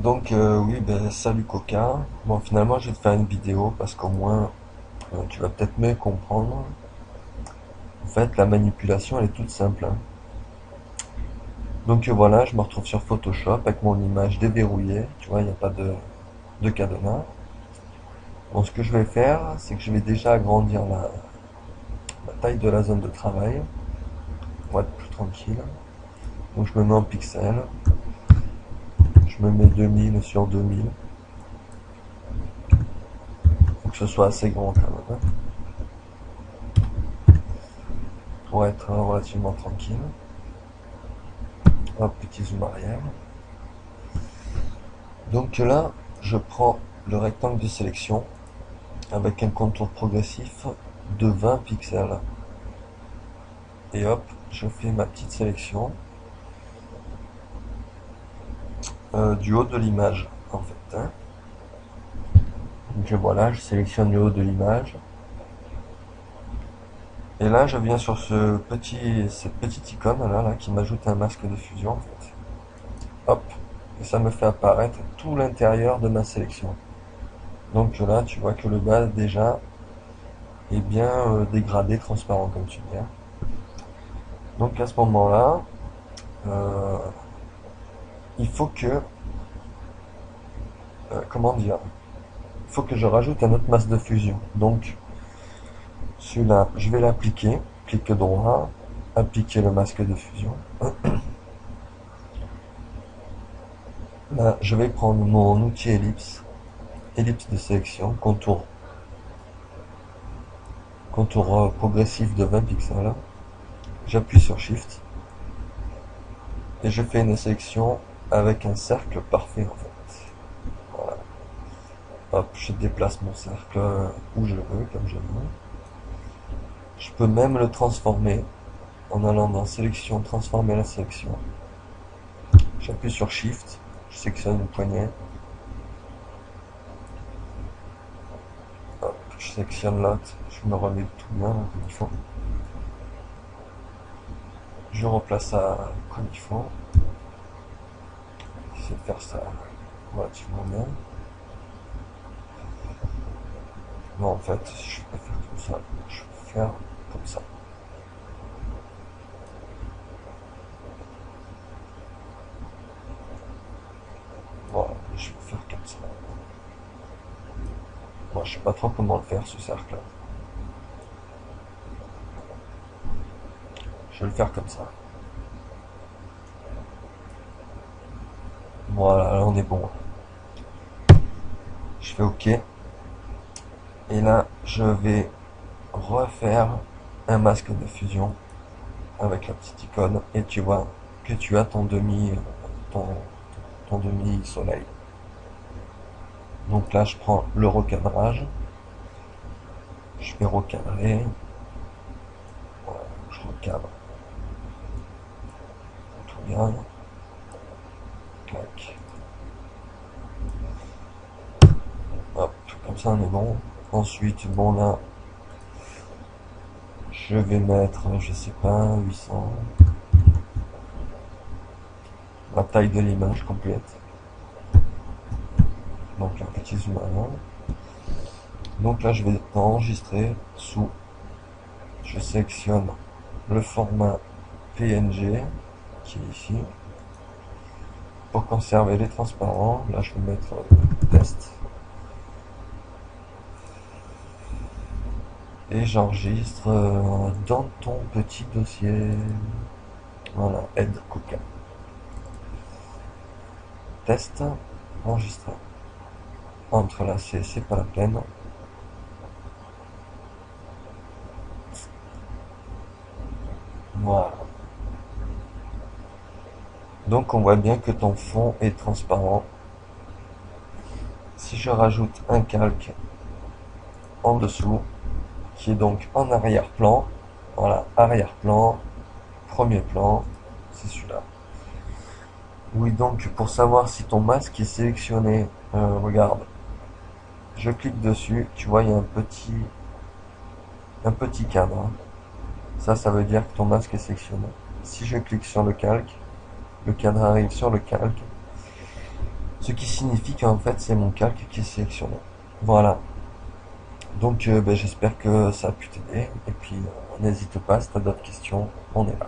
Donc oui, ben salut Coca. Bon, finalement, je vais te faire une vidéo parce qu'au moins tu vas peut-être mieux comprendre. En fait, la manipulation, elle est toute simple, hein. Donc voilà, je me retrouve sur Photoshop avec mon image déverrouillée. Tu vois, il n'y a pas de cadenas. Bon, ce que je vais faire, c'est que je vais déjà agrandir la taille de la zone de travail pour être plus tranquille. Donc je me mets en pixels. Je me mets 2000 sur 2000. Faut que ce soit assez grand quand même, hein, pour être relativement tranquille. Hop, petit zoom arrière. Donc là, je prends le rectangle de sélection avec un contour progressif de 20 pixels. Et hop, je fais ma petite sélection du haut de l'image, en fait, hein. Donc voilà, je sélectionne le haut de l'image. Et là, je viens sur cette petite icône là qui m'ajoute un masque de fusion, en fait. Hop, et ça me fait apparaître tout l'intérieur de ma sélection. Donc là, tu vois que le bas déjà est bien dégradé, transparent comme tu dis, hein. Donc à ce moment-là, euh, il faut que, comment dire, il faut que je rajoute un autre masque de fusion. Donc celui-là, je vais l'appliquer, clic droit, appliquer le masque de fusion. Là, je vais prendre mon outil ellipse, ellipse de sélection, contour progressif de 20 pixels. J'appuie sur Shift et je fais une sélection avec un cercle parfait en fait. Voilà. Hop, je déplace mon cercle où je veux, comme je veux. Je peux même le transformer en allant dans sélection, transformer la sélection. J'appuie sur Shift, je sélectionne une poignée. Hop, je sélectionne l'autre, je me remets tout bien comme il faut. Je replace ça comme il faut. J'essaie de faire ça relativement bien. Non, en fait, je peux pas faire comme ça. Je peux faire comme ça. Voilà, je peux faire comme ça. Moi, je sais pas trop comment le faire, ce cercle-là. Je vais le faire comme ça. Voilà, là, on est bon. Je fais OK. Et là, je vais refaire un masque de fusion avec la petite icône. Et tu vois que tu as ton, ton demi-soleil. Donc là, je prends le recadrage. Je vais recadrer. Voilà, je recadre tout bien. Clac. Hop, comme ça on est bon. Ensuite, bon là, je vais mettre, je sais pas, 800. La taille de l'image complète. Donc un petit zoom avant. Donc là, je vais enregistrer sous. Je sélectionne le format PNG qui est ici. Pour conserver les transparents, là je vais mettre test. Et j'enregistre dans ton petit dossier. Voilà, aide Coca. Test, enregistré. Entrelacé, c'est pas la peine. Voilà. Donc on voit bien que ton fond est transparent. Si je rajoute un calque en dessous, qui est donc en arrière-plan, voilà, arrière-plan, premier plan, c'est celui-là. Oui, donc pour savoir si ton masque est sélectionné, regarde, je clique dessus, tu vois, il y a un petit cadre. Ça veut dire que ton masque est sélectionné. Si je clique sur le cadre arrive sur le calque. Ce qui signifie qu'en fait c'est mon calque qui est sélectionné. Voilà. Donc j'espère que ça a pu t'aider. Et puis n'hésite pas si tu as d'autres questions, on est là.